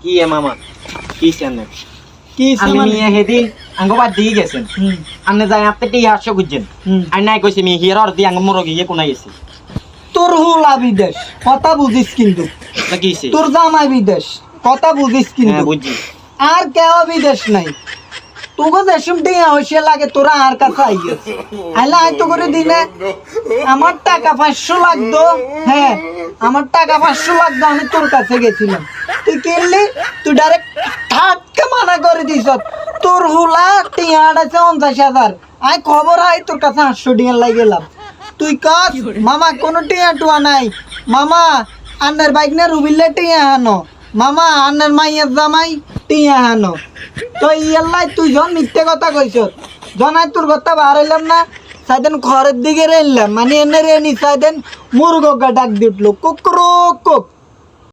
কি এ মামা কি জানেন কি আমি নিয়ে হেদিন আঙ্গবাদ দিয়ে গেছেন আপনি যাই আপনি টি হাস্য খুঁজছেন আর নাই কইছে মি হিয়ার অর্ধি আঙ্গ মোর গিয়ে কোনাই গেছে তোর হুলা বিদেশ কথা বুঝিস কিন্তু তা কিছে তোর জামাই বিদেশ কথা বুঝিস কিন্তু হ্যাঁ বুঝছি আর কেউ বিদেশ নাই তোকে যেসব টিয়া হইছে লাগে তোরা আর কাছে আইয়ে আইলা আইতো করে দিনে আমার টাকা 500 লাগতো হ্যাঁ আমার টাকা 500 লাগতো আমি তোর কাছে গেছিলাম তুই কিনলি তুই ডাইরেক্ট ঠাটকে মানা করে দিস তোর হুলা টিয়াটা 50,000 আই খবর আই তোর কাছে 800 টিয়া লাই গেলাম তুই কাজ মামা কোনো টিয়া টুয়া নাই মামা আন্নার বাইক না রুবিলে টিয়া আনো মামা আন্নার মাইয়ের জামাই টিয়া আনো তো ইয়াল্লাই তুই জন মিথ্যে কথা কইছ জনাই তোর কথা বাড়াইলাম না সাইদেন ঘরের দিকে রেললাম মানে এনে রেনি সাইদেন মুরগা ডাক দিটলো কুকুরো কুক